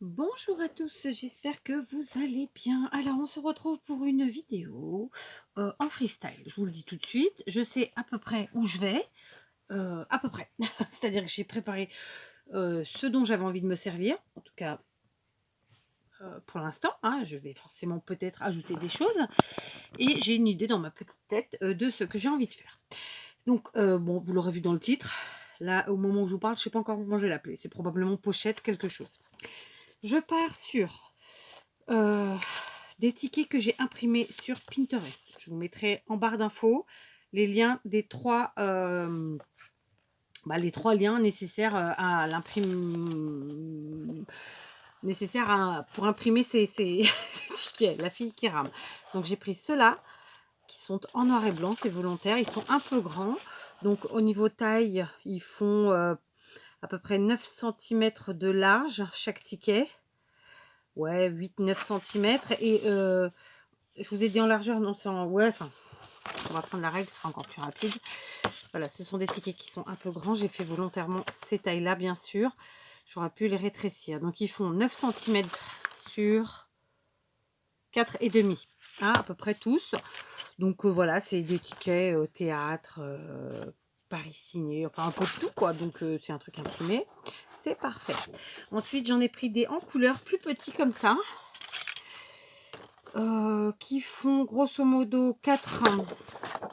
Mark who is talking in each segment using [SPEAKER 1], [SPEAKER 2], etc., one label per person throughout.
[SPEAKER 1] Bonjour à tous, j'espère que vous allez bien. Alors, on se retrouve pour une vidéo en freestyle. Je vous le dis tout de suite, je sais à peu près où je vais, à peu près. C'est-à-dire que j'ai préparé ce dont j'avais envie de me servir, en tout cas pour l'instant. Hein, je vais forcément peut-être ajouter des choses et j'ai une idée dans ma petite tête de ce que j'ai envie de faire. Donc, bon, vous l'aurez vu dans le titre. Là, au moment où je vous parle, je ne sais pas encore comment je vais l'appeler. C'est probablement pochette quelque chose. Je pars sur des tickets que j'ai imprimés sur Pinterest. Je vous mettrai en barre d'infos les liens des les trois liens nécessaires à pour imprimer ces tickets, la fille qui rame. Donc j'ai pris ceux-là qui sont en noir et blanc, c'est volontaire, ils sont un peu grands. Donc au niveau taille, ils font à peu près 9 cm de large chaque ticket. Ouais, 8-9 cm. Et je vous ai dit en largeur, non, c'est en... Ouais, enfin, on va prendre la règle, ce sera encore plus rapide. Voilà, ce sont des tickets qui sont un peu grands. J'ai fait volontairement ces tailles-là, bien sûr. J'aurais pu les rétrécir. Donc, ils font 9 cm sur 4,5. Hein, à peu près tous. Donc, voilà, c'est des tickets théâtre, Paris signé, enfin un peu de tout, quoi. Donc, c'est un truc imprimé. C'est parfait. Ensuite, j'en ai pris des en couleur plus petits comme ça. Qui font grosso modo 4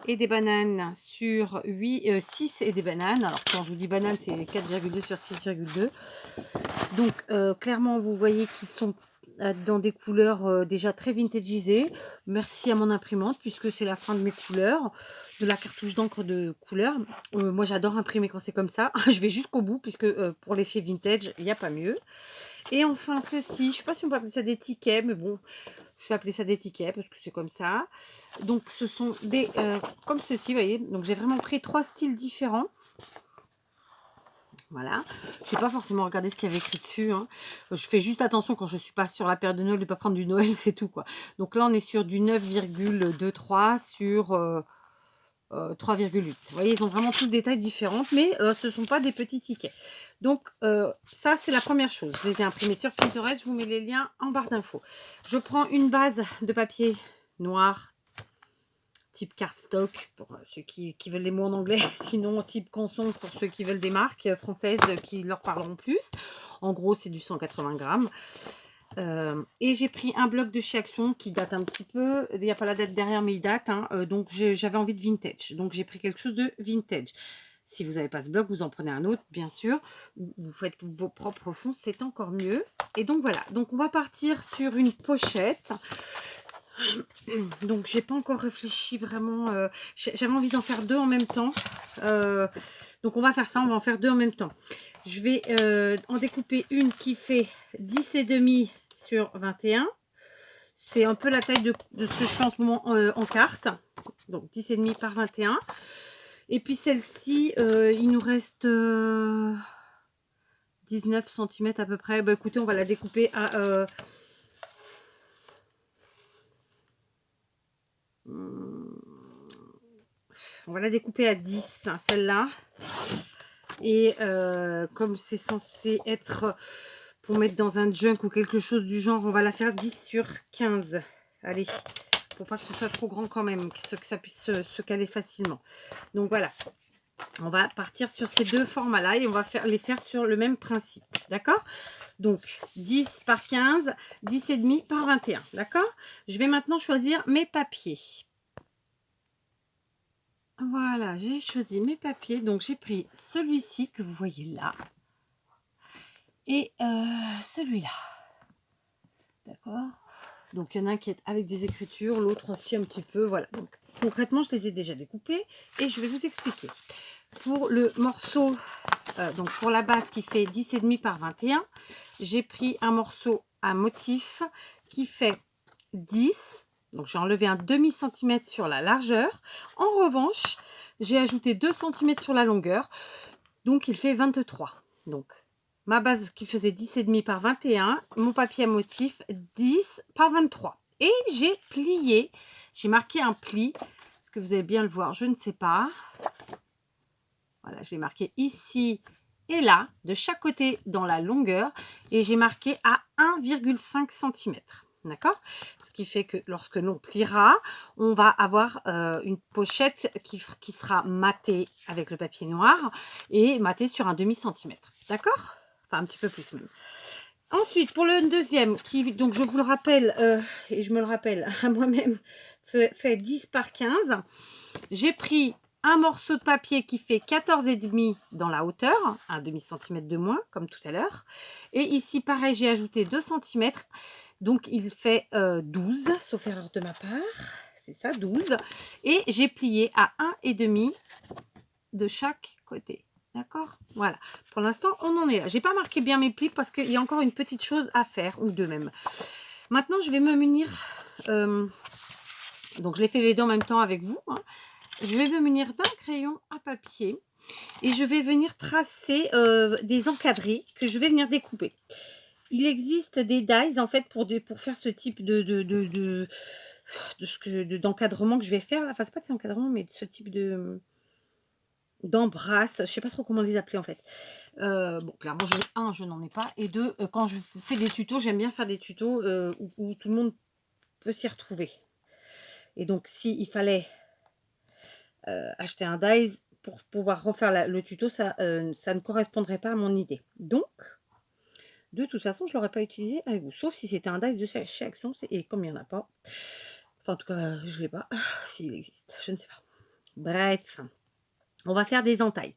[SPEAKER 1] et des bananes sur 6 et des bananes. Alors quand je vous dis banane, c'est 4,2 sur 6,2. Donc clairement, vous voyez qu'ils sont dans des couleurs déjà très vintagisées. Merci à mon imprimante, puisque c'est la fin de mes couleurs, de la cartouche d'encre de couleur. Moi, j'adore imprimer quand c'est comme ça. Je vais jusqu'au bout, puisque pour l'effet vintage, il n'y a pas mieux. Et enfin, ceci, je ne sais pas si on peut appeler ça des tickets, mais bon, je vais appeler ça des tickets parce que c'est comme ça. Donc, ce sont des comme ceci, vous voyez. Donc, j'ai vraiment pris 3 styles différents. Voilà. Je n'ai pas forcément regardé ce qu'il y avait écrit dessus. Hein. Je fais juste attention quand je ne suis pas sur la période de Noël de ne pas prendre du Noël, c'est tout, quoi. Donc là, on est sur du 9,23 sur 3,8. Vous voyez, ils ont vraiment tous des tailles différentes, mais ce ne sont pas des petits tickets. Donc, ça, c'est la première chose. Je les ai imprimés sur Pinterest. Je vous mets les liens en barre d'infos. Je prends une base de papier noir, type cardstock, pour ceux qui veulent les mots en anglais. Sinon, type canson, pour ceux qui veulent des marques françaises qui leur parleront plus. En gros, c'est du 180 grammes. Et j'ai pris un bloc de chez Action qui date un petit peu. Il n'y a pas la date derrière, mais il date. Hein. Donc, j'avais envie de vintage. Donc, j'ai pris quelque chose de vintage. Si vous n'avez pas ce bloc, vous en prenez un autre, bien sûr. Vous faites vos propres fonds, c'est encore mieux. Et donc, voilà. Donc, on va partir sur une pochette. Donc, j'ai pas encore réfléchi vraiment. J'avais envie d'en faire deux en même temps. Donc, on va faire ça. On va en faire deux en même temps. Je vais en découper une qui fait 10,5 sur 21. C'est un peu la taille de ce que je fais en ce moment en carte. Donc 10,5 par 21. Et puis celle-ci, il nous reste 19 cm à peu près. Bah, écoutez, on va la découper à... on va la découper à 10, hein, celle-là. Et comme c'est censé être pour mettre dans un junk ou quelque chose du genre, on va la faire 10 sur 15. Allez, pour pas que ce soit trop grand quand même, que ça puisse se caler facilement. Donc voilà, on va partir sur ces deux formats-là et on va les faire sur le même principe. D'accord? Donc 10 par 15, 10,5 par 21. D'accord? Je vais maintenant choisir mes papiers. Voilà, j'ai choisi mes papiers. Donc, j'ai pris celui-ci que vous voyez là. Et celui-là. D'accord? Donc, il y en a un qui est avec des écritures, l'autre aussi un petit peu. Voilà. Donc, concrètement, je les ai déjà découpés. Et je vais vous expliquer. Pour le morceau, donc pour la base qui fait 10,5 par 21, j'ai pris un morceau à motif qui fait 10. Donc, j'ai enlevé un demi-centimètre sur la largeur. En revanche, j'ai ajouté 2 cm sur la longueur. Donc, il fait 23. Donc, ma base qui faisait 10,5 par 21. Mon papier à motif, 10 par 23. Et j'ai plié. J'ai marqué un pli. Est-ce que vous allez bien le voir? Je ne sais pas. Voilà, j'ai marqué ici et là, de chaque côté dans la longueur, et j'ai marqué à 1,5 cm. D'accord? Ce qui fait que lorsque l'on pliera, on va avoir une pochette qui sera matée avec le papier noir et matée sur un demi-centimètre. D'accord? Enfin, un petit peu plus même. Ensuite, pour le deuxième, qui, donc je vous le rappelle, et je me le rappelle à moi-même, fait 10 par 15, j'ai pris un morceau de papier qui fait 14,5 dans la hauteur, un demi-centimètre de moins, comme tout à l'heure. Et ici, pareil, j'ai ajouté 2 cm, donc il fait 12, sauf erreur de ma part. C'est ça, 12. Et j'ai plié à 1,5 de chaque côté. D'accord? Voilà. Pour l'instant, on en est là. J'ai pas marqué bien mes plis parce qu'il y a encore une petite chose à faire, ou deux même. Maintenant, je vais me munir... donc, je l'ai fait les deux en même temps avec vous. Hein. Je vais me munir d'un crayon à papier et je vais venir tracer des encadrés que je vais venir découper. Il existe des dies en fait pour faire ce type d'encadrement que je vais faire. Enfin, c'est pas des encadrements, mais ce type d'embrasse. Je sais pas trop comment les appeler en fait. Bon, clairement, je n'en ai pas. Et deux, quand je fais des tutos, j'aime bien faire des tutos où tout le monde peut s'y retrouver. Et donc, s'il fallait acheter un dies pour pouvoir refaire le tuto, ça ne correspondrait pas à mon idée. Donc, de toute façon, je ne l'aurais pas utilisé avec vous. Sauf si c'était un dies de chez Action. Et comme il n'y en a pas. Enfin, en tout cas, je ne l'ai pas. S'il existe, je ne sais pas. Bref, on va faire des entailles.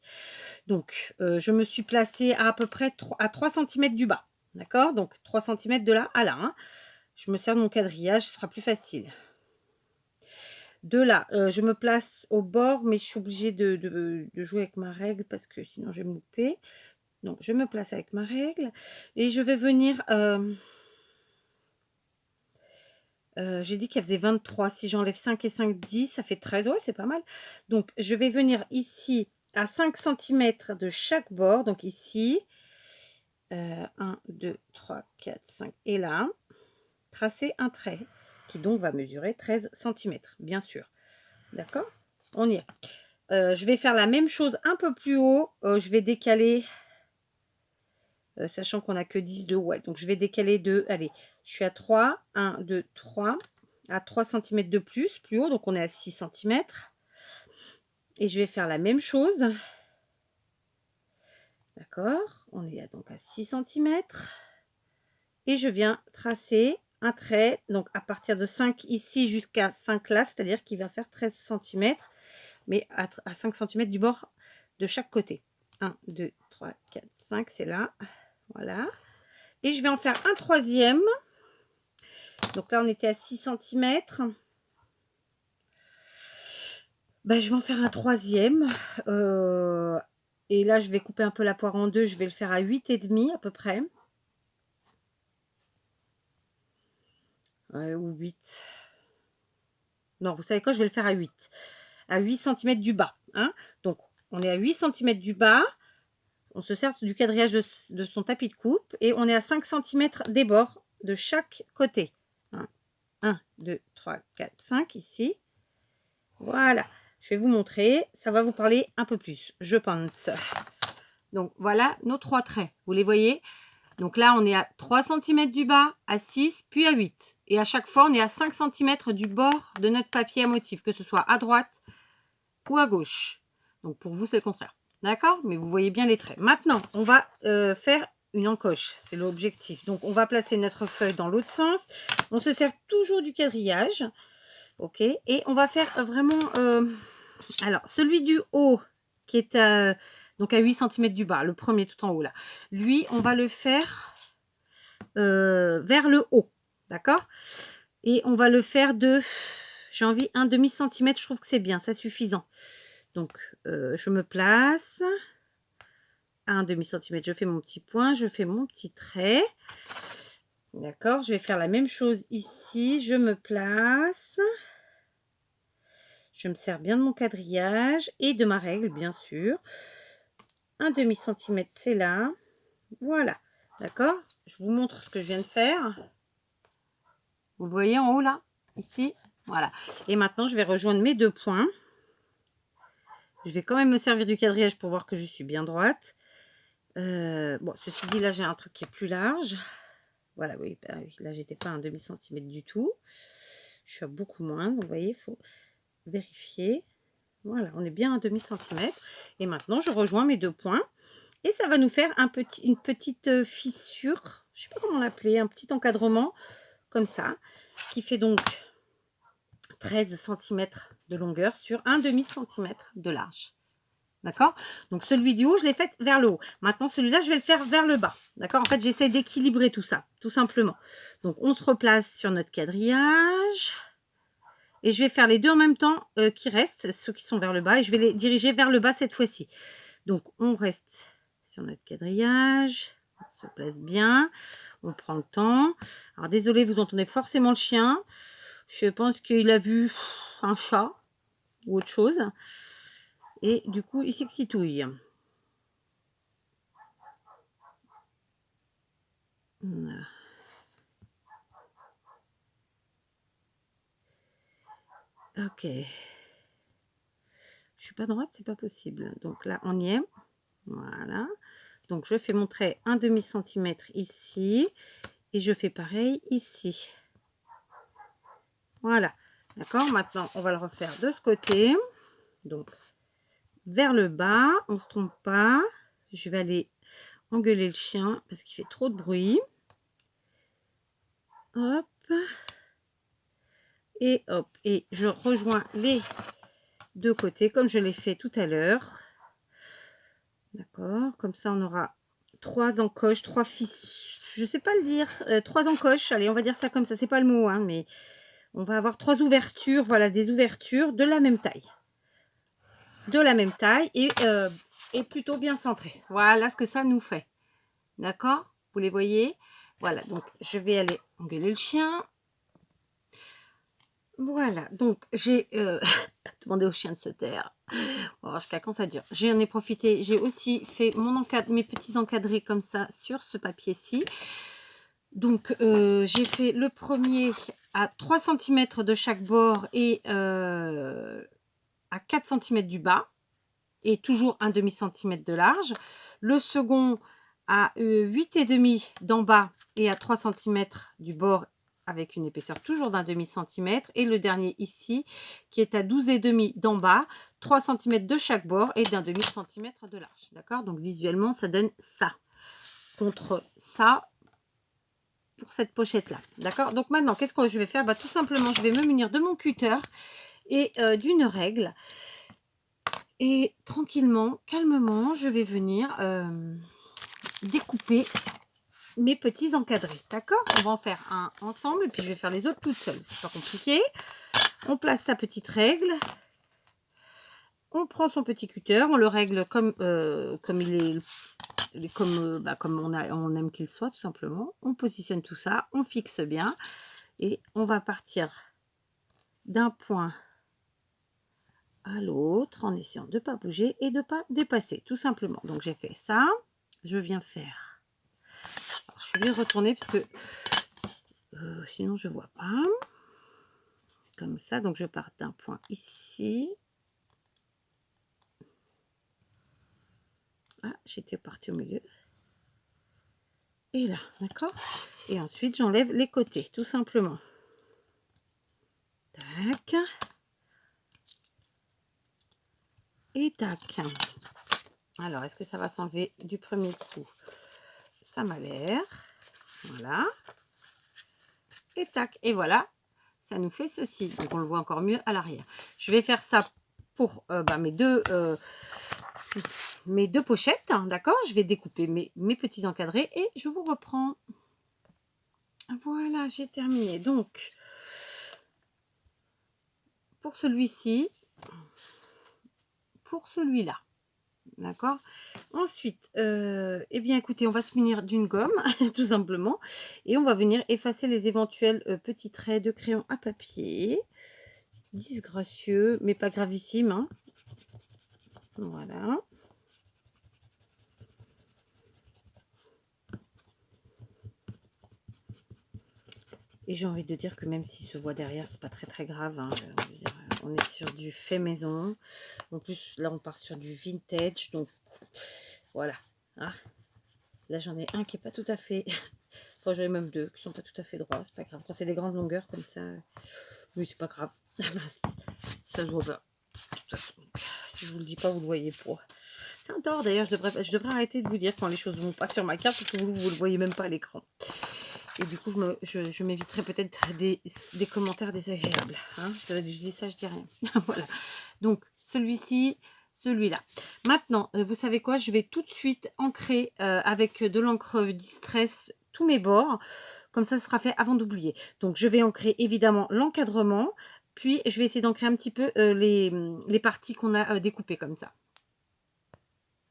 [SPEAKER 1] Donc, je me suis placée à peu près à 3 cm du bas. D'accord? Donc, 3 cm de là à là. Hein. Je me sers de mon quadrillage, ce sera plus facile. De là, je me place au bord, mais je suis obligée de jouer avec ma règle parce que sinon je vais me louper. Donc, je me place avec ma règle et je vais venir... j'ai dit qu'elle faisait 23. Si j'enlève 5 et 5, 10, ça fait 13. Ouais, c'est pas mal. Donc, je vais venir ici à 5 cm de chaque bord. Donc, ici, 1, 2, 3, 4, 5. Et là, tracer un trait qui donc va mesurer 13 cm, bien sûr. D'accord? On y est. Je vais faire la même chose un peu plus haut. Je vais décaler, sachant qu'on n'a que 10 de ouais. Donc, je vais décaler de, allez, je suis à 3, 1, 2, 3, à 3 cm de plus haut. Donc, on est à 6 cm. Et je vais faire la même chose. D'accord? On est donc à 6 cm. Et je viens tracer un trait, donc à partir de 5 ici jusqu'à 5 là, c'est-à-dire qu'il va faire 13 cm, mais à 5 cm du bord de chaque côté. 1, 2, 3, 4, 5, c'est là. Voilà. Et je vais en faire un troisième. Donc là, on était à 6 cm. Ben, je vais en faire un troisième. Et là, je vais couper un peu la poire en deux. Je vais le faire à 8,5 à peu près. Ou 8. Non, vous savez quoi, je vais le faire à 8. À 8 cm du bas. Hein. Donc, on est à 8 cm du bas. On se sert du quadrillage de son tapis de coupe. Et on est à 5 cm des bords de chaque côté. 1, 2, 3, 4, 5 ici. Voilà. Je vais vous montrer. Ça va vous parler un peu plus, je pense. Donc, voilà nos 3 traits. Vous les voyez? Donc là, on est à 3 cm du bas, à 6, puis à 8. Et à chaque fois, on est à 5 cm du bord de notre papier à motif, que ce soit à droite ou à gauche. Donc pour vous, c'est le contraire. D'accord? Mais vous voyez bien les traits. Maintenant, on va faire une encoche. C'est l'objectif. Donc, on va placer notre feuille dans l'autre sens. On se sert toujours du quadrillage. OK? Et on va faire vraiment... alors, celui du haut, qui est donc à 8 cm du bas, le premier tout en haut là. Lui, on va le faire vers le haut. D'accord? Et on va le faire de, j'ai envie, un demi-centimètre, je trouve que c'est bien, c'est suffisant. Donc, je me place, à un demi-centimètre, je fais mon petit point, je fais mon petit trait. D'accord? Je vais faire la même chose ici, je me place. Je me sers bien de mon quadrillage et de ma règle, bien sûr. Un demi-centimètre, c'est là. Voilà. D'accord? Je vous montre ce que je viens de faire. Vous le voyez en haut là, ici, voilà. Et maintenant, je vais rejoindre mes deux points. Je vais quand même me servir du quadrillage pour voir que je suis bien droite. Bon, ceci dit, là, j'ai un truc qui est plus large. Voilà, oui, bah, oui, là, j'étais pas à un demi-centimètre du tout. Je suis à beaucoup moins, donc vous voyez, il faut vérifier. Voilà, on est bien à un demi-centimètre. Et maintenant, je rejoins mes 2 points. Et ça va nous faire une petite fissure, je ne sais pas comment l'appeler, un petit encadrement, comme ça, qui fait donc 13 cm de longueur sur un demi-centimètre de large. D'accord? Donc celui du haut, je l'ai fait vers le haut. Maintenant, celui-là, je vais le faire vers le bas. D'accord? En fait, j'essaie d'équilibrer tout ça, tout simplement. Donc, on se replace sur notre quadrillage. Et je vais faire les deux en même temps qui restent, ceux qui sont vers le bas. Et je vais les diriger vers le bas cette fois-ci. Donc, on reste sur notre quadrillage. On se place bien. On prend le temps. Alors, désolé, vous entendez forcément le chien. Je pense qu'il a vu un chat ou autre chose. Et du coup, il s'excitouille. Voilà. Ok. Je suis pas droite, c'est pas possible. Donc là, on y est. Voilà. Donc, je fais mon trait un demi-centimètre ici. Et je fais pareil ici. Voilà. D'accord. Maintenant, on va le refaire de ce côté. Donc, vers le bas. On ne se trompe pas. Je vais aller engueuler le chien parce qu'il fait trop de bruit. Hop. Et hop. Et je rejoins les deux côtés comme je l'ai fait tout à l'heure. D'accord. Comme ça, on aura 3 encoches, 3 fissures. Je sais pas le dire. 3 encoches. Allez, on va dire ça comme ça. C'est pas le mot, hein, mais on va avoir 3 ouvertures. Voilà, des ouvertures de la même taille. De la même taille et plutôt bien centrées. Voilà ce que ça nous fait. D'accord? Vous les voyez? Voilà, donc je vais aller engueuler le chien. Voilà, donc j'ai demandé au chien de se taire. On va voir jusqu'à quand ça dure. J'en ai profité, j'ai aussi fait mes petits encadrés comme ça sur ce papier-ci. Donc j'ai fait le premier à 3 cm de chaque bord et à 4 cm du bas. Et toujours un demi-centimètre de large. Le second à 8,5 d'en bas et à 3 cm du bord avec une épaisseur toujours d'un demi-centimètre. Et le dernier ici qui est à 12,5 d'en bas, 3 cm de chaque bord et d'un demi-centimètre de large. D'accord? Donc visuellement, ça donne ça contre ça pour cette pochette là. D'accord? Donc maintenant, qu'est-ce que je vais faire? Bah, tout simplement, je vais me munir de mon cutter et d'une règle. Et tranquillement, calmement, je vais venir découper mes petits encadrés. D'accord? On va en faire un ensemble et puis je vais faire les autres toute seule. C'est pas compliqué. On place sa petite règle. On prend son petit cutter. On le règle comme il est comme on aime qu'il soit tout simplement. On positionne tout ça. On fixe bien. Et on va partir d'un point à l'autre en essayant de ne pas bouger et de ne pas dépasser tout simplement. Donc j'ai fait ça, je viens faire, alors, je vais retourner parce que sinon je vois pas, comme ça. Donc je pars d'un point ici, ah, j'étais partie au milieu et là, d'accord, et ensuite j'enlève les côtés tout simplement. Tac et tac. Alors est-ce que ça va s'enlever du premier coup? Ça m'a l'air. Voilà. Et tac, et voilà, ça nous fait ceci. Donc on le voit encore mieux à l'arrière. Je vais faire ça pour mes deux pochettes, hein, d'accord? Je vais découper mes petits encadrés et je vous reprends. Voilà, j'ai terminé. Donc pour celui-ci, pour celui-là, d'accord? Ensuite, eh bien écoutez, on va se munir d'une gomme tout simplement et on va venir effacer les éventuels petits traits de crayon à papier disgracieux mais pas gravissime, hein. Voilà. Et j'ai envie de dire que même s'il se voit derrière, c'est pas très grave, hein. Je veux dire, on est sur du fait maison. En plus, là, on part sur du vintage. Donc, voilà. Hein. Là, j'en ai un qui est pas tout à fait... Enfin, j'en ai même deux qui sont pas tout à fait droits. C'est pas grave. Quand c'est des grandes longueurs comme ça... Oui, c'est pas grave. Ça se voit pas. Si je vous le dis pas, vous le voyez pas. C'est un tort d'ailleurs, je devrais arrêter de vous dire quand les choses ne vont pas sur ma carte parce que vous le voyez même pas à l'écran. Et du coup, je m'éviterai peut-être des commentaires désagréables. Hein, je dis ça, je dis rien. Voilà. Donc, celui-ci, celui-là. Maintenant, vous savez quoi? Je vais tout de suite ancrer avec de l'encre Distress tous mes bords. Comme ça, ce sera fait avant d'oublier. Donc, je vais ancrer évidemment l'encadrement. Puis, je vais essayer d'ancrer un petit peu les parties qu'on a découpées comme ça.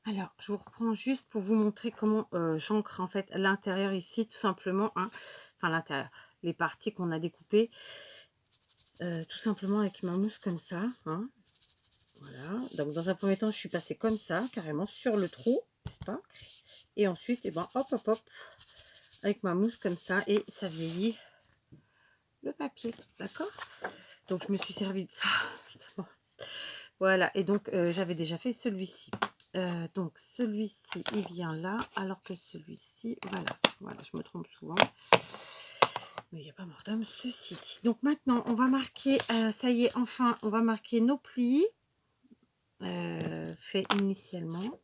[SPEAKER 1] Alors, je vous reprends juste pour vous montrer comment j'ancre en fait l'intérieur ici, tout simplement. Hein. Enfin, l'intérieur, les parties qu'on a découpées, tout simplement avec ma mousse comme ça. Hein. Voilà. Donc, dans un premier temps, je suis passée comme ça, carrément sur le trou, n'est-ce pas? Et ensuite, et ben, hop, hop, hop, avec ma mousse comme ça, et ça vieillit le papier, d'accord? Donc, je me suis servi de ça. Voilà, et donc, j'avais déjà fait celui-ci. Donc celui-ci il vient là alors que celui-ci voilà je me trompe souvent mais il n'y a pas mort d'homme ceci dit. Donc maintenant on va marquer ça y est, enfin on va marquer nos plis fait initialement.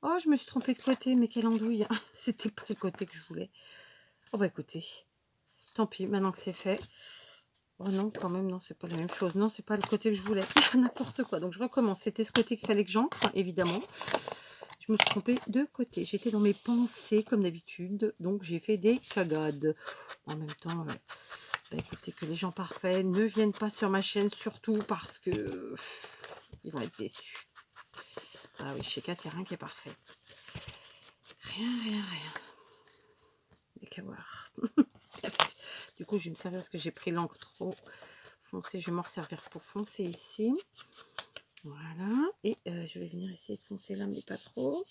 [SPEAKER 1] Oh, je me suis trompée de côté, mais quelle andouille. C'était pas le côté que je voulais. Oh bah écoutez, tant pis, maintenant que c'est fait. Oh non, quand même, non, c'est pas la même chose. Non, c'est pas le côté que je voulais. N'importe quoi. Donc je recommence. C'était ce côté qu'il fallait que j'ancre, évidemment. Je me suis trompée de côté. J'étais dans mes pensées comme d'habitude. Donc j'ai fait des cagades. En même temps, bah, écoutez, que les gens parfaits ne viennent pas sur ma chaîne. Surtout parce que ils vont être déçus. Ah oui, chez Kat, il n'y a rien qui est parfait. Rien. Il n'y a qu'à voir. Du coup, je vais me servir parce que j'ai pris l'encre trop foncée. Je vais m'en resservir pour foncer ici. Voilà. Et je vais venir essayer de foncer là, mais pas trop.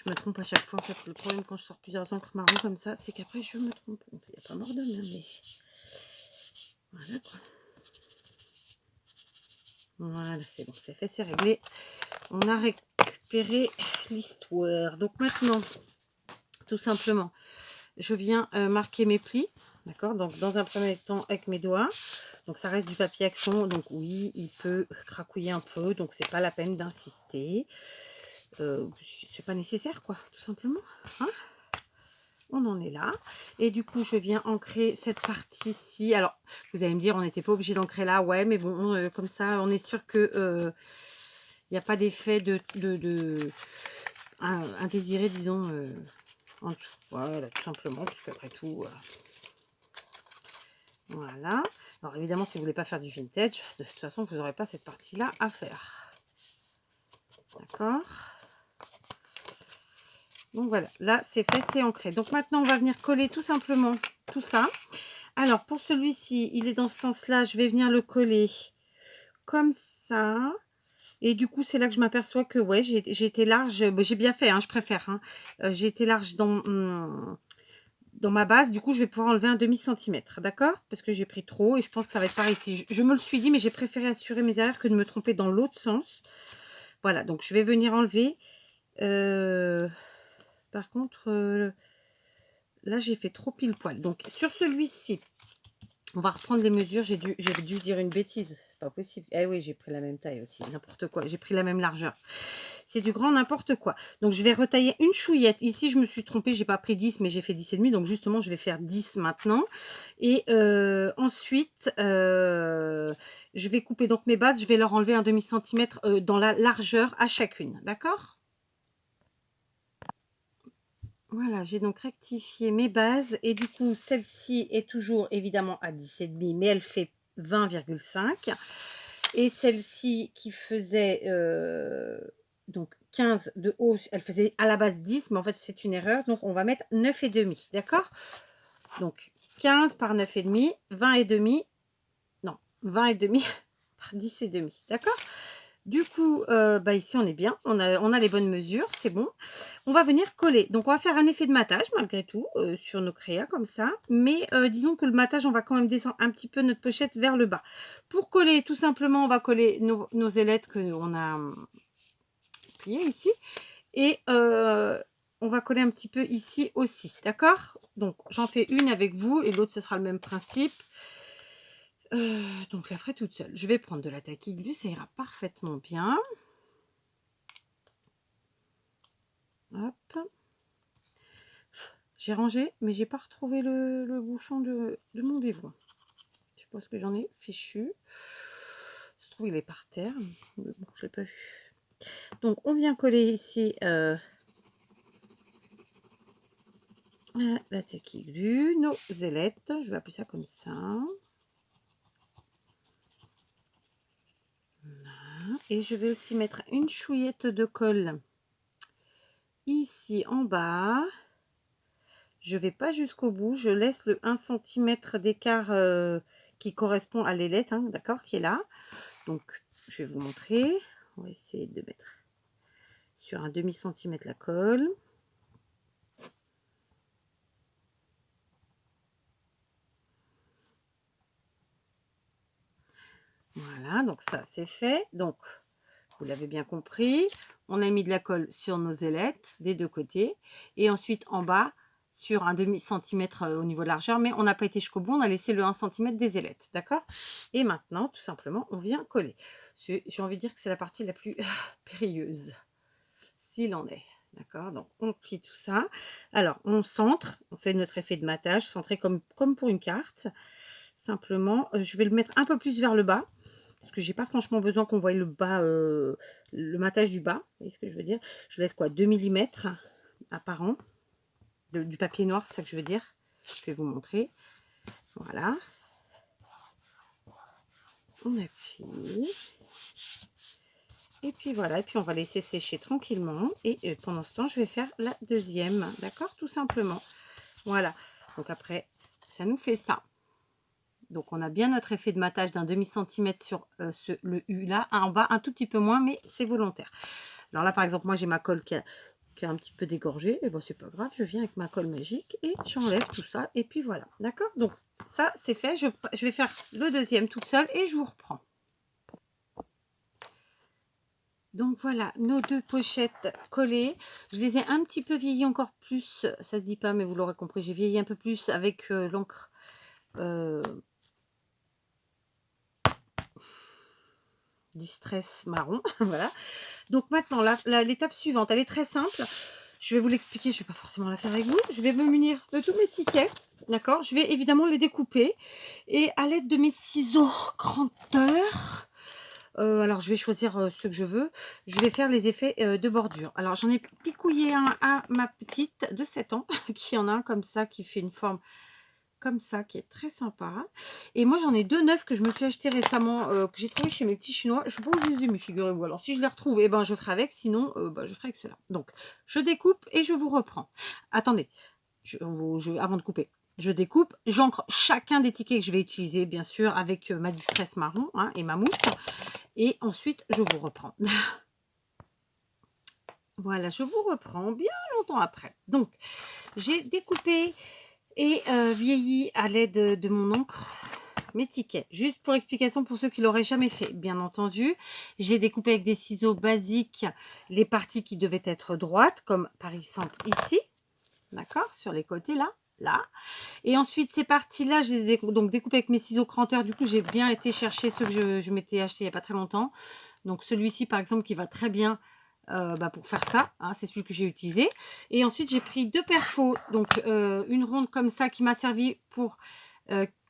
[SPEAKER 1] Je me trompe à chaque fois. En fait, le problème quand je sors plusieurs encres marron comme ça, c'est qu'après je me trompe. Il n'y a pas mort d'homme, mais voilà quoi. Voilà, c'est bon, c'est fait, c'est réglé. On a récupéré l'histoire. Donc maintenant, tout simplement, je viens marquer mes plis. D'accord? Donc dans un premier temps avec mes doigts. Donc ça reste du papier Axon. Donc oui, il peut cracouiller un peu. Donc c'est pas la peine d'insister. C'est pas nécessaire quoi, tout simplement. Hein? On en est là. Et du coup, je viens ancrer cette partie-ci. Alors, vous allez me dire, on n'était pas obligé d'ancrer là. Ouais, mais bon, comme ça, on est sûr que il n'y a pas d'effet indésiré, disons, en dessous. Voilà, tout simplement, parce qu'après tout, voilà. Alors, évidemment, si vous ne voulez pas faire du vintage, de toute façon, vous n'aurez pas cette partie-là à faire. D'accord? Donc voilà, là c'est fait, c'est ancré. Donc maintenant on va venir coller tout simplement tout ça. Alors pour celui-ci, il est dans ce sens-là, je vais venir le coller comme ça. Et du coup c'est là que je m'aperçois que ouais, j'ai été large, j'ai bien fait, hein, je préfère. Hein. J'ai été large dans ma base, du coup je vais pouvoir enlever un demi-centimètre, d'accord? Parce que j'ai pris trop et je pense que ça va être pareil ici. Je me le suis dit, mais j'ai préféré assurer mes erreurs que de me tromper dans l'autre sens. Voilà, donc je vais venir enlever... Par contre, là, j'ai fait trop pile poil. Donc, sur celui-ci, on va reprendre les mesures. J'ai dû dire une bêtise. C'est pas possible. Eh oui, j'ai pris la même taille aussi. N'importe quoi. J'ai pris la même largeur. C'est du grand n'importe quoi. Donc, je vais retailler une chouillette. Ici, je me suis trompée. J'ai pas pris 10, mais j'ai fait 10,5. Donc, justement, je vais faire 10 maintenant. Et ensuite, je vais couper donc mes bases. Je vais leur enlever un demi-centimètre dans la largeur à chacune. D'accord ? Voilà, j'ai donc rectifié mes bases et du coup, celle-ci est toujours évidemment à 10,5, mais elle fait 20,5. Et celle-ci qui faisait donc 15 de haut, elle faisait à la base 10, mais en fait c'est une erreur. Donc on va mettre 9,5, d'accord? Donc 15 par 9,5, 20,5, non, 20,5 par 10,5, d'accord? Du coup, bah, ici on est bien, on a les bonnes mesures, c'est bon. On va venir coller. Donc on va faire un effet de matage malgré tout, sur nos créas comme ça. Mais, disons que le matage, on va quand même descendre un petit peu notre pochette vers le bas. Pour coller, tout simplement, on va coller nos ailettes qu'on a, pliées ici. Et on va coller un petit peu ici aussi, d'accord? Donc j'en fais une avec vous et l'autre, ce sera le même principe. Donc je la ferai toute seule. Je vais prendre de la taquille glue, ça ira parfaitement bien. Hop. J'ai rangé, mais j'ai pas retrouvé le bouchon de mon biberon. Je sais pas ce que j'en ai fichu. Je trouve qu'il est par terre, mais bon, je l'ai pas vu. Donc on vient coller ici la taquille glue, nos ailettes, je vais appeler ça comme ça. Voilà. Et je vais aussi mettre une chouillette de colle ici en bas. Je vais pas jusqu'au bout, je laisse le 1 cm d'écart qui correspond à l'ailette, hein, d'accord, qui est là. Donc je vais vous montrer. On va essayer de mettre sur un demi-centimètre la colle. Voilà, donc ça c'est fait. Donc vous l'avez bien compris, on a mis de la colle sur nos ailettes des deux côtés et ensuite en bas sur un demi-centimètre au niveau de largeur, mais on n'a pas été jusqu'au bout, on a laissé le 1 cm des ailettes, d'accord? Et maintenant, tout simplement, on vient coller. J'ai envie de dire que c'est la partie la plus périlleuse, s'il en est. D'accord, donc on plie tout ça. Alors, on centre, on fait notre effet de matage, centré comme pour une carte. Simplement, je vais le mettre un peu plus vers le bas, parce que j'ai pas franchement besoin qu'on voie le bas, le matage du bas. Vous voyez ce que je veux dire? Je laisse quoi, 2 mm apparent du papier noir, c'est ça que je veux dire. Je vais vous montrer. Voilà. On appuie. Et puis voilà, et puis on va laisser sécher tranquillement. Et pendant ce temps, je vais faire la deuxième, d'accord? Tout simplement. Voilà. Donc après, ça nous fait ça. Donc on a bien notre effet de matage d'un demi-centimètre sur le U là, en bas un tout petit peu moins, mais c'est volontaire. Alors là par exemple, moi j'ai ma colle qui est un petit peu dégorgée, et bon c'est pas grave, je viens avec ma colle magique et j'enlève tout ça, et puis voilà, d'accord? Donc ça c'est fait, je vais faire le deuxième toute seule et je vous reprends. Donc voilà, nos deux pochettes collées. Je les ai un petit peu vieillies encore plus, ça se dit pas, mais vous l'aurez compris, j'ai vieilli un peu plus avec l'encre Distress marron. Voilà. Donc maintenant, l'étape suivante, elle est très simple. Je vais vous l'expliquer, je ne vais pas forcément la faire avec vous. Je vais me munir de tous mes tickets. D'accord? Je vais évidemment les découper. Et à l'aide de mes ciseaux cranteurs, alors je vais choisir ce que je veux. Je vais faire les effets de bordure. Alors j'en ai picouillé un à ma petite de 7 ans, qui en a un comme ça, qui fait une forme comme ça, qui est très sympa. Et moi j'en ai deux neufs que je me suis acheté récemment, que j'ai trouvé chez mes petits chinois. Je sais pas où je les ai mis, figurez-vous. Alors si je les retrouve, eh ben je ferai avec, sinon bah, je ferai avec cela. Donc je découpe et je vous reprends. Attendez, avant de couper, je découpe, j'encre chacun des tickets que je vais utiliser, bien sûr, avec ma distress marron, hein, et ma mousse. Et ensuite je vous reprends. Voilà, je vous reprends bien longtemps après. Donc j'ai découpé et vieilli à l'aide de mon encre mes tickets. Juste pour explication pour ceux qui l'auraient jamais fait, bien entendu, j'ai découpé avec des ciseaux basiques les parties qui devaient être droites, comme par exemple ici, d'accord, sur les côtés là. Et ensuite ces parties là, je les ai donc découpées avec mes ciseaux cranteurs. Du coup j'ai bien été chercher ceux que je m'étais acheté il n'y a pas très longtemps. Donc celui-ci par exemple qui va très bien bah, pour faire ça, hein, c'est celui que j'ai utilisé. Et ensuite j'ai pris deux perfos, donc une ronde comme ça qui m'a servi pour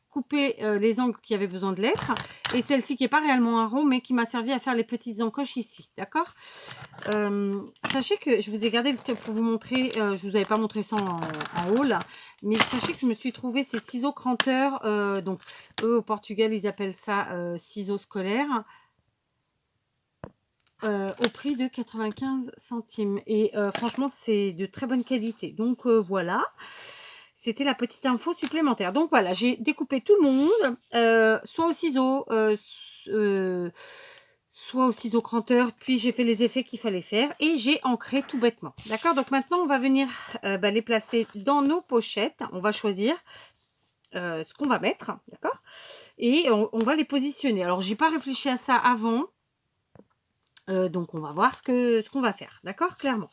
[SPEAKER 1] couper les angles qui avaient besoin de l'être, et celle-ci qui n'est pas réellement un rond mais qui m'a servi à faire les petites encoches ici, d'accord. Sachez que je vous ai gardé pour vous montrer, je vous avais pas montré ça en haul, mais sachez que je me suis trouvé ces ciseaux cranteurs, donc eux au Portugal ils appellent ça ciseaux scolaires, au prix de 95 centimes. Et franchement, c'est de très bonne qualité. Donc voilà, c'était la petite info supplémentaire. Donc voilà, j'ai découpé tout le monde, soit au ciseau, soit au ciseau cranteur, puis j'ai fait les effets qu'il fallait faire et j'ai ancré tout bêtement. D'accord, donc maintenant on va venir les placer dans nos pochettes. On va choisir ce qu'on va mettre, d'accord, et on va les positionner. Alors j'ai pas réfléchi à ça avant. Donc on va voir ce qu'on va faire, d'accord, clairement.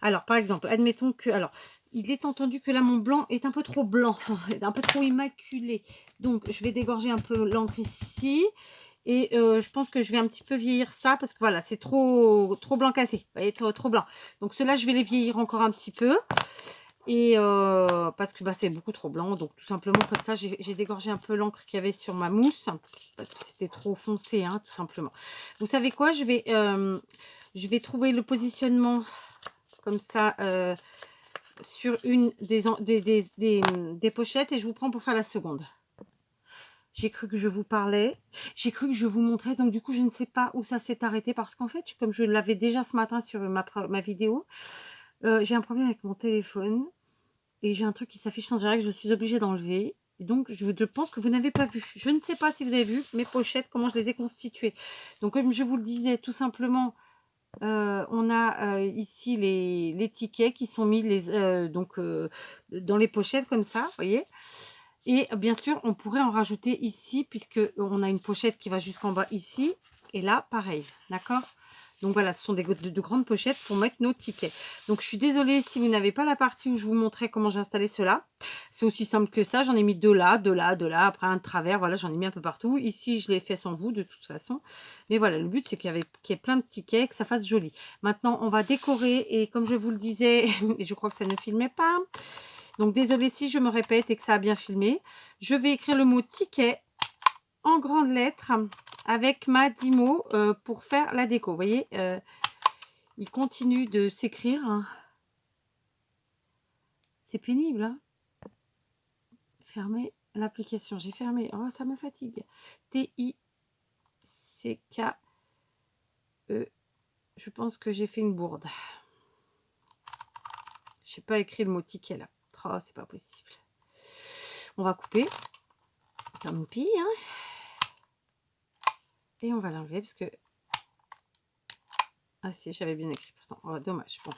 [SPEAKER 1] Alors par exemple, admettons que, alors il est entendu que là mon blanc est un peu trop blanc, un peu trop immaculé. Donc je vais dégorger un peu l'encre ici. Et je pense que je vais un petit peu vieillir ça parce que voilà, c'est trop blanc cassé. Vous voyez, trop blanc. Donc ceux-là, je vais les vieillir encore un petit peu. Et parce que c'est beaucoup trop blanc. Donc tout simplement comme ça, j'ai dégorgé un peu l'encre qu'il y avait sur ma mousse. Parce que c'était trop foncé, hein, tout simplement. Vous savez quoi, je vais trouver le positionnement comme ça sur une des pochettes. Et je vous prends pour faire la seconde. J'ai cru que je vous parlais, j'ai cru que je vous montrais, donc du coup je ne sais pas où ça s'est arrêté parce qu'en fait, comme je l'avais déjà ce matin sur ma vidéo, j'ai un problème avec mon téléphone et j'ai un truc qui s'affiche sans arrêt que je suis obligée d'enlever. Et donc je pense que vous n'avez pas vu. Je ne sais pas si vous avez vu mes pochettes, comment je les ai constituées. Donc comme je vous le disais, tout simplement, on a ici les tickets qui sont mis dans les pochettes comme ça, vous voyez. Et bien sûr, on pourrait en rajouter ici, puisque on a une pochette qui va jusqu'en bas ici. Et là, pareil, d'accord? Donc voilà, ce sont de grandes pochettes pour mettre nos tickets. Donc je suis désolée si vous n'avez pas la partie où je vous montrais comment j'ai installé cela. C'est aussi simple que ça. J'en ai mis deux là, après un de travers. Voilà, j'en ai mis un peu partout. Ici, je l'ai fait sans vous de toute façon. Mais voilà, le but, c'est qu'il y ait plein de tickets, que ça fasse joli. Maintenant, on va décorer. Et comme je vous le disais, et je crois que ça ne filmait pas... Donc, désolé si je me répète et que ça a bien filmé. Je vais écrire le mot ticket en grandes lettres avec ma Dymo pour faire la déco. Vous voyez, il continue de s'écrire. C'est pénible, hein. Fermer l'application. J'ai fermé. Oh, ça me fatigue. T-I-C-K-E. Je pense que j'ai fait une bourde. Je n'ai pas écrit le mot ticket là. Oh, c'est pas possible. On va couper. Tant pis, hein. Et on va l'enlever parce que... Ah si, j'avais bien écrit pourtant. Oh, dommage. Bon.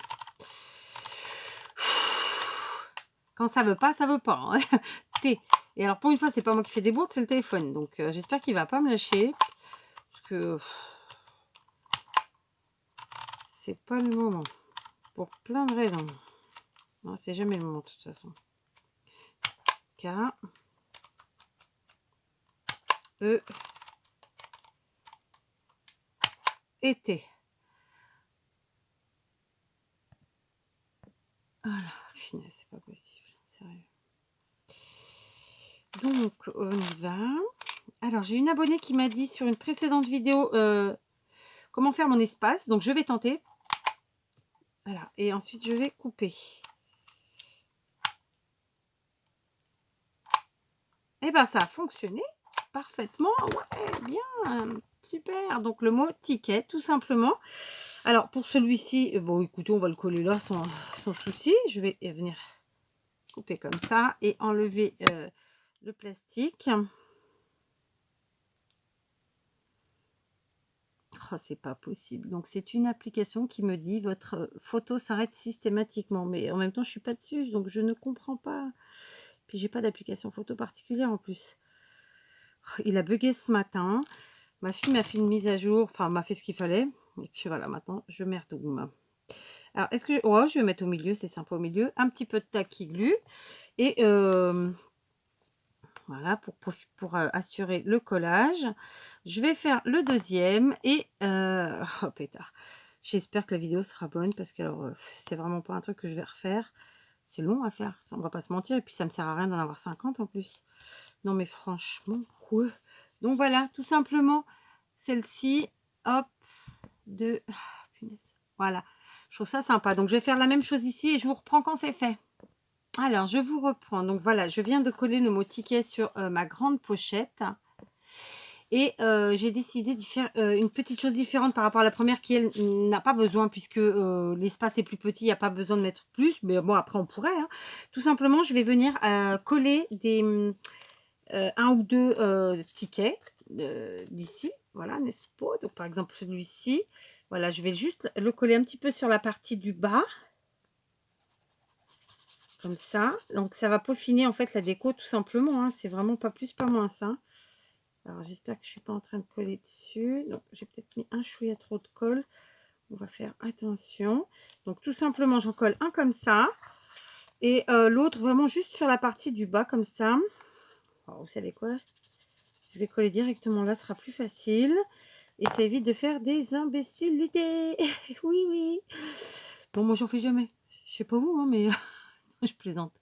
[SPEAKER 1] Quand ça veut pas, ça veut pas. Hein. T. Et alors pour une fois, c'est pas moi qui fais des bourdes, c'est le téléphone. Donc j'espère qu'il va pas me lâcher. Parce que c'est pas le moment. Pour plein de raisons. Non, c'est jamais le moment de toute façon. K. E. Et T. Voilà, finesse, c'est pas possible, sérieux. Donc, on y va. Alors, j'ai une abonnée qui m'a dit sur une précédente vidéo comment faire mon espace. Donc, je vais tenter. Voilà, et ensuite, je vais couper. Et bien, ça a fonctionné parfaitement. Ouais, bien, super. Donc, le mot ticket, tout simplement. Alors, pour celui-ci, bon, écoutez, on va le coller là sans souci. Je vais venir couper comme ça et enlever le plastique. Oh, c'est pas possible. Donc, c'est une application qui me dit votre photo s'arrête systématiquement. Mais en même temps, je suis pas dessus, donc je ne comprends pas. Puis, j'ai pas d'application photo particulière en plus. Oh, il a bugué ce matin. Ma fille m'a fait une mise à jour, enfin, m'a fait ce qu'il fallait. Et puis voilà, maintenant, je merdoum. Alors, est-ce que... Ouais, je vais mettre au milieu, c'est sympa au milieu. Un petit peu de tacky glue. Et voilà, pour assurer le collage. Je vais faire le deuxième. Et... oh, pétard. J'espère que la vidéo sera bonne parce que c'est vraiment pas un truc que je vais refaire. C'est long à faire, on va pas se mentir. Et puis, ça me sert à rien d'en avoir 50 en plus. Non, mais franchement, quoi. Donc, voilà, tout simplement, celle-ci, hop, punaise. Voilà, je trouve ça sympa. Donc, je vais faire la même chose ici et je vous reprends quand c'est fait. Alors, je vous reprends. Donc, voilà, je viens de coller le mot ticket sur ma grande pochette. Et j'ai décidé de faire une petite chose différente par rapport à la première qui, elle, n'a pas besoin puisque l'espace est plus petit, il n'y a pas besoin de mettre plus. Mais bon, après, on pourrait. Hein. Tout simplement, je vais venir coller un ou deux tickets d'ici. Voilà, n'est-ce pas? Donc par exemple celui-ci, voilà, je vais juste le coller un petit peu sur la partie du bas, comme ça. Donc ça va peaufiner en fait la déco tout simplement, hein. C'est vraiment pas plus, pas moins ça. Alors j'espère que je suis pas en train de coller dessus. Donc j'ai peut-être mis un chouïa trop de colle. On va faire attention. Donc tout simplement, j'en colle un comme ça. Et l'autre vraiment juste sur la partie du bas comme ça. Alors, vous savez quoi? Je vais coller directement là, ce sera plus facile. Et ça évite de faire des imbécilités. Oui, oui. Bon, moi, j'en fais jamais. Je sais pas vous, hein, mais je plaisante.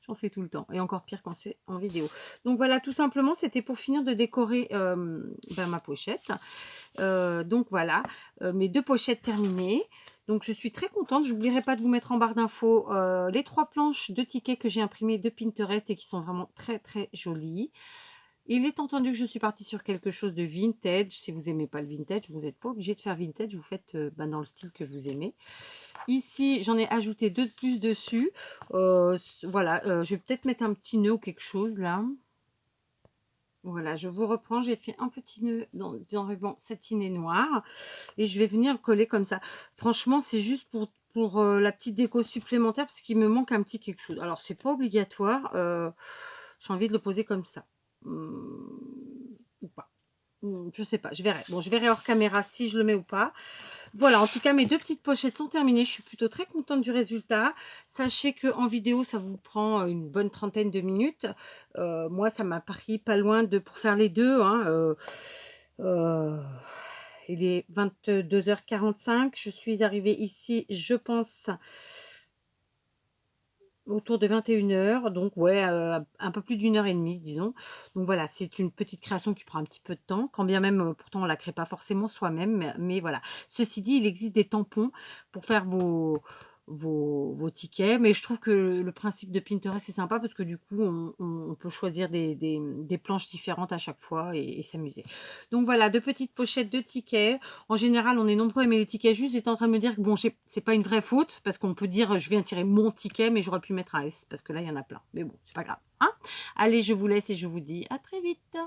[SPEAKER 1] J'en fais tout le temps. Et encore pire quand c'est en vidéo. Donc voilà, tout simplement, c'était pour finir de décorer ma pochette. Donc voilà, mes 2 pochettes terminées. Donc je suis très contente. Je n'oublierai pas de vous mettre en barre d'infos les 3 planches de tickets que j'ai imprimées de Pinterest et qui sont vraiment très très jolies. Il est entendu que je suis partie sur quelque chose de vintage. Si vous n'aimez pas le vintage, vous n'êtes pas obligé de faire vintage. Vous faites dans le style que vous aimez. Ici, j'en ai ajouté 2 de plus dessus. Voilà, je vais peut-être mettre un petit nœud ou quelque chose là. Voilà, je vous reprends. J'ai fait un petit nœud dans ruban satiné noir. Et je vais venir le coller comme ça. Franchement, c'est juste pour la petite déco supplémentaire parce qu'il me manque un petit quelque chose. Alors, c'est pas obligatoire. J'ai envie de le poser comme ça. Ou pas. Je sais pas, je verrai. Bon, je verrai hors caméra si je le mets ou pas. Voilà, en tout cas, mes 2 petites pochettes sont terminées. Je suis plutôt très contente du résultat. Sachez qu'en vidéo, ça vous prend une bonne trentaine de minutes. Moi, ça m'a pris pas loin de pour faire les deux. Hein, il est 22h45. Je suis arrivée ici, je pense, autour de 21h. Donc, ouais, un peu plus d'1 h 30, disons. Donc, voilà, c'est une petite création qui prend un petit peu de temps. Quand bien même, pourtant, on ne la crée pas forcément soi-même. Mais voilà. Ceci dit, il existe des tampons pour faire vos tickets. Mais je trouve que le principe de Pinterest, c'est sympa parce que du coup, on peut choisir des planches différentes à chaque fois et s'amuser. Donc voilà, 2 petites pochettes de tickets. En général, on est nombreux à aimer les tickets. Juste, j'étais en train de me dire que bon, c'est pas une vraie faute parce qu'on peut dire je viens tirer mon ticket, mais j'aurais pu mettre un S parce que là, il y en a plein. Mais bon, c'est pas grave. Hein. Allez, je vous laisse et je vous dis à très vite.